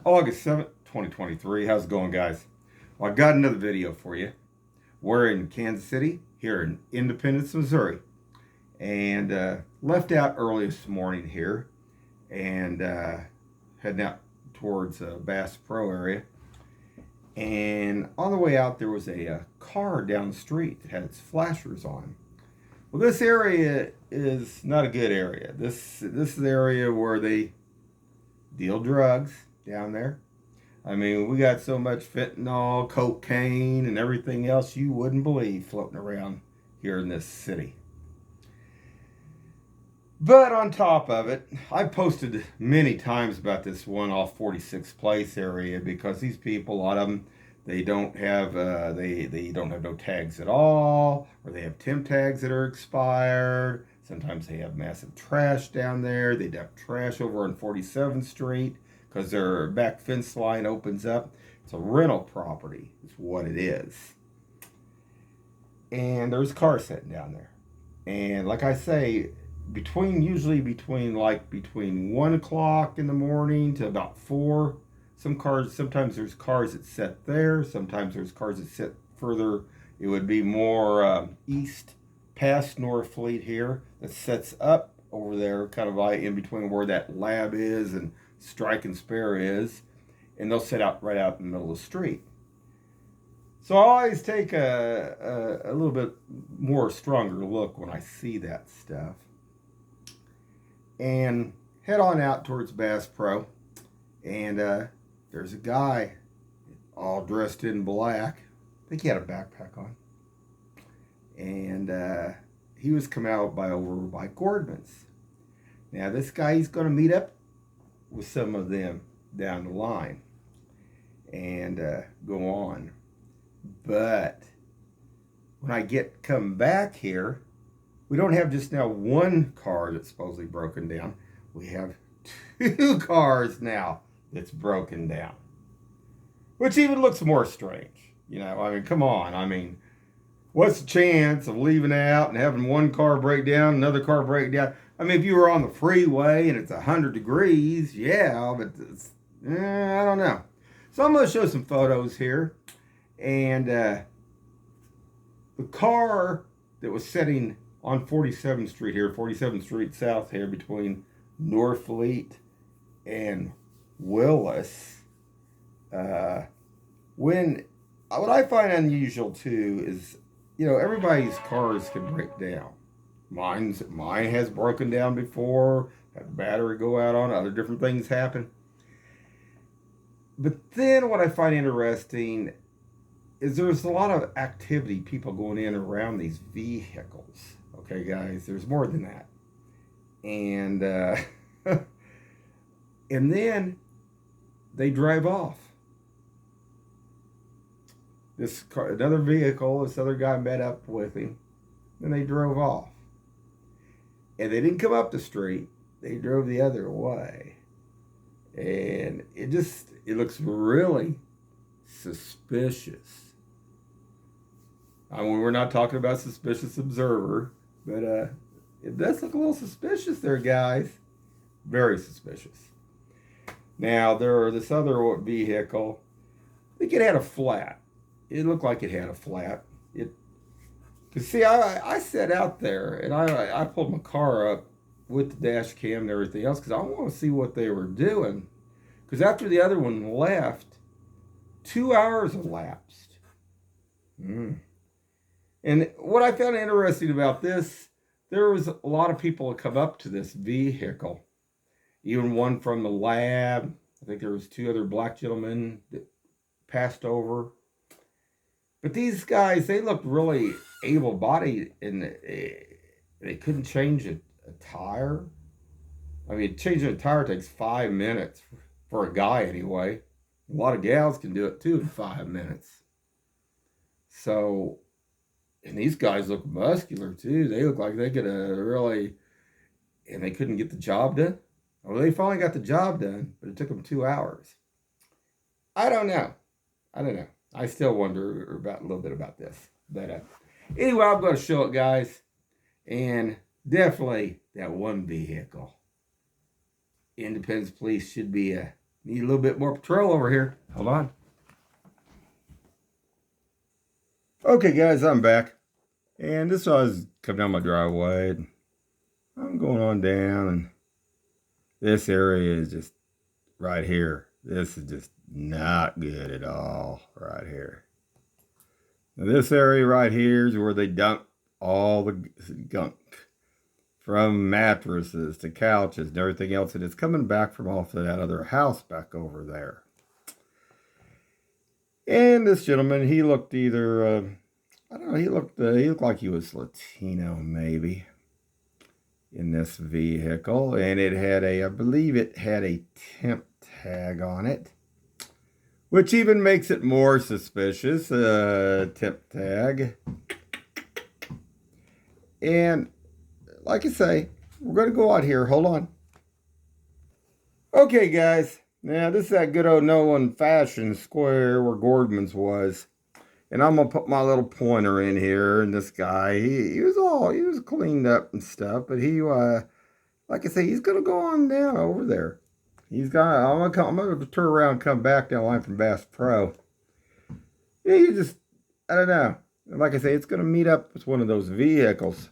August 7th, 2023. How's it going, guys? Well, I got another video for you. We're in Kansas City, here in Independence, Missouri. And left out early this morning here and heading out towards Bass Pro area. And on the way out, there was a car down the street that had its flashers on. Well, this area is not a good area. This is the area where they deal drugs down there. I mean, we got so much fentanyl, cocaine, and everything else you wouldn't believe floating around here in this city. But on top of it, I posted many times about this one off 46th Place area because these people, a lot of them, they don't have they don't have no tags at all, or they have temp tags that are expired. Sometimes they have massive trash down there. They dump trash over on 47th Street because their back fence line opens up. It's a rental property, is what it is. And there's cars sitting down there. And like I say, usually between 1 o'clock in the morning to about 4. Sometimes there's cars that sit there. Sometimes there's cars that sit further. It would be more east past Northfleet here that sets up over there, kind of in between where that lab is and Strike and Spare is. And they'll sit out right out in the middle of the street. So I always take a little bit more stronger look when I see that stuff. And head on out towards Bass Pro. And there's a guy all dressed in black. I think he had a backpack on. And he was coming out over by Gordman's. Now this guy, he's going to meet up with some of them down the line and go on. But when I come back here, we don't have just now one car that's supposedly broken down. We have 2 cars now that's broken down, which even looks more strange. You know, I mean, come on. I mean, what's the chance of leaving out and having one car break down, another car break down? I mean, if you were on the freeway and it's 100 degrees, yeah, but I don't know. So I'm going to show some photos here. And the car that was sitting on 47th Street here, 47th Street South here, between Northfleet and Willis. What I find unusual too is, everybody's cars can break down. Mine has broken down before, had the battery go out on, other different things happen. But then what I find interesting is there's a lot of activity, people going in around these vehicles. Okay, guys, there's more than that. And and then they drive off. This car, another vehicle, this other guy met up with him, and they drove off. And they didn't come up the street, they drove the other way. And it looks really suspicious. I mean, we're not talking about suspicious observer, but it does look a little suspicious there, guys. Very suspicious. Now, this other vehicle, I think it had a flat. It looked like it had a flat. Because, see, I sat out there, and I pulled my car up with the dash cam and everything else, because I want to see what they were doing. Because after the other one left, 2 hours elapsed. And what I found interesting about this, there was a lot of people that come up to this vehicle. Even one from the lab. I think there was 2 other black gentlemen that passed over. But these guys, they looked really able-bodied, and they couldn't change a tire. I mean, changing a tire takes 5 minutes for a guy anyway. A lot of gals can do it too in 5 minutes. So, and these guys look muscular too. They look like they could and they couldn't get the job done. Well, they finally got the job done, but it took them 2 hours. I don't know. I still wonder a little bit about this. But anyway, I'm going to show it, guys. And definitely that one vehicle. Independence Police should be Need a little bit more patrol over here. Hold on. Okay, guys, I'm back. And this was coming down my driveway. I'm going on down, and this area is just right here. This is just not good at all right here. Now, this area right here is where they dump all the gunk from mattresses to couches and everything else, and it's coming back from off of that other house back over there. And this gentleman, he looked either, I don't know, he looked like he was Latino maybe in this vehicle, and it had I believe it had a temp tag on it, which even makes it more suspicious, temp tag. And like I say, we're going to go out here. Hold on. Okay, guys. Now, this is that good old Nolan Fashion Square where Gordman's was. And I'm going to put my little pointer in here. And this guy, he was cleaned up and stuff. But he, like I say, he's going to go on down over there. I'm going to turn around and come back down the line from Bass Pro. Yeah, I don't know. Like I say, it's going to meet up with one of those vehicles.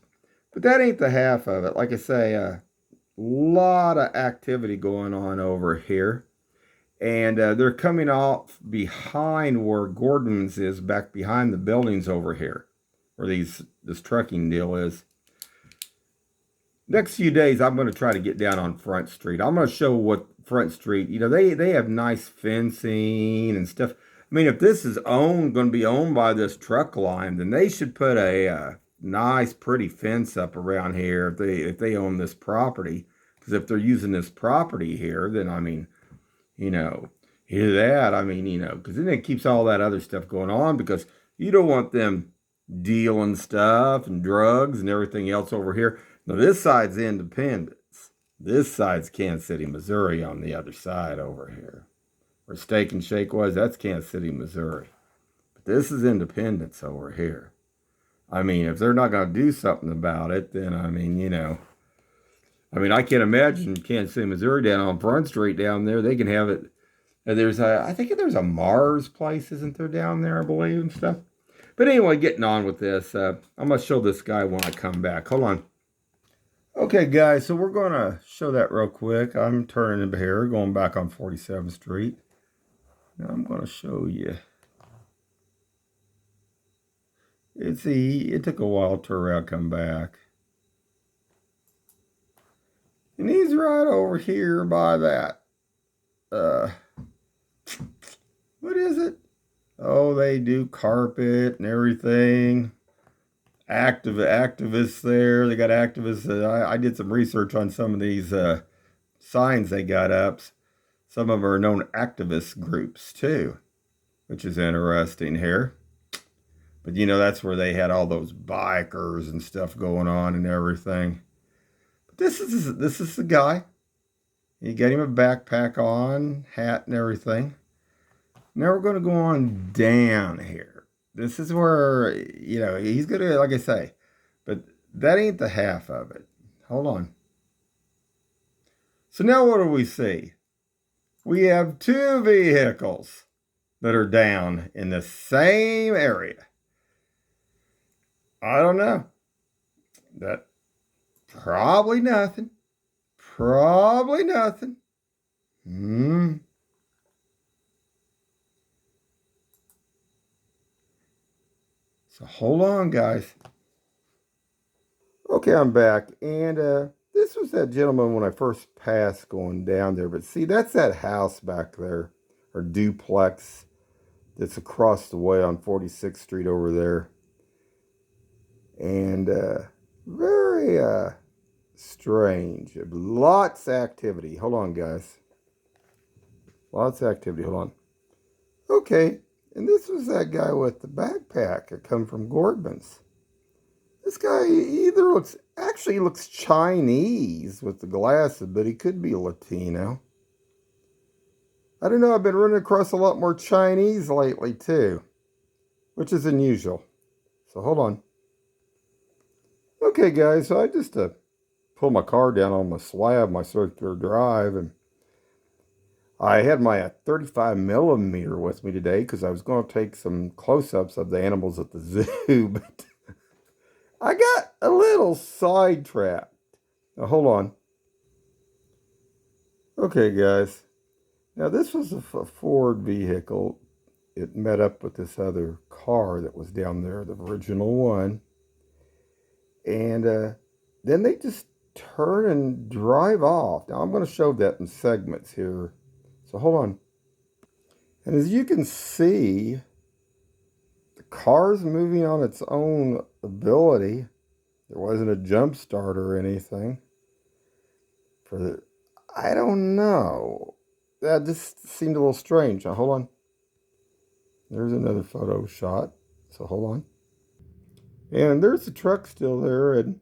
But that ain't the half of it. Like I say, a lot of activity going on over here. And they're coming off behind where Gordon's is, back behind the buildings over here, where this trucking deal is. Next few days, I'm going to try to get down on Front Street. I'm going to show what Front Street, they have nice fencing and stuff. I mean, if this is going to be owned by this truck line, then they should put a nice, pretty fence up around here if they own this property. Because if they're using this property here, then I mean, hear that? I mean, because then it keeps all that other stuff going on. Because you don't want them dealing stuff and drugs and everything else over here. Now this side's Independence. This side's Kansas City, Missouri on the other side over here. Where Steak and Shake was, that's Kansas City, Missouri. But this is Independence over here. I mean, if they're not going to do something about it, then, I can't imagine Kansas City, Missouri down on Front Street down there. They can have it. I think there's a Mars place, isn't there, down there, I believe, and stuff. But anyway, getting on with this, I'm going to show this guy when I come back. Hold on. Okay, guys, so we're going to show that real quick. I'm turning here, going back on 47th Street. Now I'm going to show you. It took a while to turn around, come back. And he's right over here by that. What is it? Oh, they do carpet and everything. Activists there. They got activists. I did some research on some of these signs they got up. Some of them are known activist groups too, which is interesting here. But that's where they had all those bikers and stuff going on and everything. But this is the guy. You got him a backpack on, hat and everything. Now we're going to go on down here. This is where, he's going to, like I say, but that ain't the half of it. Hold on. So now what do we see? We have two vehicles that are down in the same area. I don't know. That probably nothing. Probably nothing. So hold on, guys. Okay, I'm back. And this was that gentleman when I first passed going down there. But see, that's that house back there, or duplex, that's across the way on 46th Street over there. And very strange. Lots of activity. Hold on, guys. Lots of activity. Hold on. Okay. And this was that guy with the backpack that come from Gordman's. This guy either looks Chinese with the glasses, but he could be Latino. I don't know. I've been running across a lot more Chinese lately, too, which is unusual. So hold on. Okay, guys, so I just pulled my car down on my slab, my circular drive, and I had my 35 millimeter with me today because I was going to take some close-ups of the animals at the zoo, but I got a little sidetracked. Now, hold on. Okay, guys. Now, this was a Ford vehicle. It met up with this other car that was down there, the original one. And then they just turn and drive off. Now, I'm going to show that in segments here. So, hold on. And as you can see, the car's moving on its own ability. There wasn't a jump start or anything. For the, I don't know. That just seemed a little strange. Now, hold on. There's another photo shot. So hold on. And there's the truck still there, and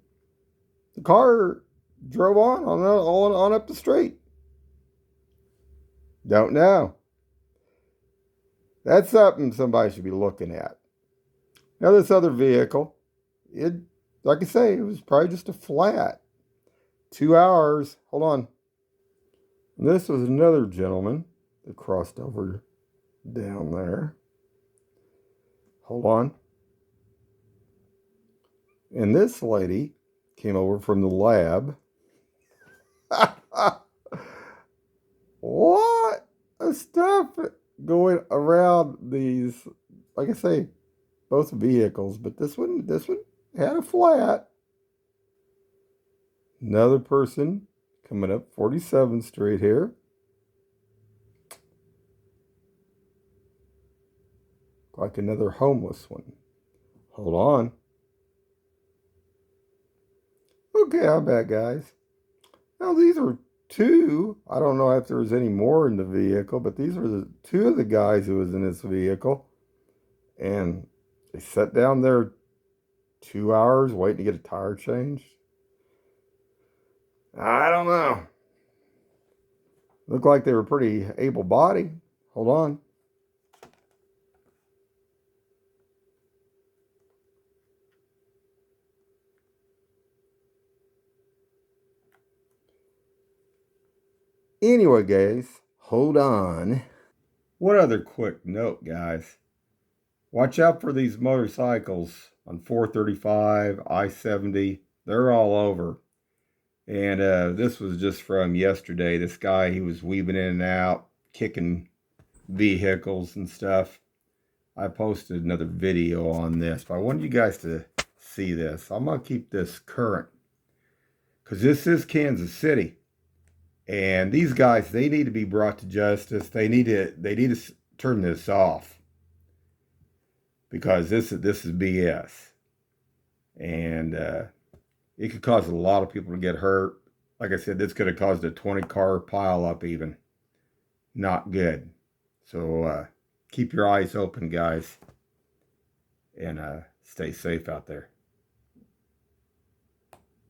the car drove on up the street. Don't know. That's something somebody should be looking at. Now this other vehicle, it like I say, it was probably just a flat. 2 hours. Hold on. And this was another gentleman that crossed over down there. Hold on. And this lady came over from the lab. What stuff going around these, like I say, both vehicles, but this one had a flat. Another person coming up 47th Street here. Like another homeless one. Hold on. Okay, how about guys? Now these are two. I don't know if there was any more in the vehicle, but these were the two of the guys who was in this vehicle. And they sat down there 2 hours waiting to get a tire changed. I don't know. Looked like they were pretty able-bodied. Hold on. Anyway, guys, hold on. One other quick note, guys. Watch out for these motorcycles on 435, I-70. They're all over. And this was just from yesterday. This guy, he was weaving in and out, kicking vehicles and stuff. I posted another video on this, but I wanted you guys to see this. I'm going to keep this current because this is Kansas City. And these guys, they need to be brought to justice. They need to turn this off because this is BS. And it could cause a lot of people to get hurt. Like I said, this could have caused a 20-car pileup even. Not good. So keep your eyes open, guys, and stay safe out there.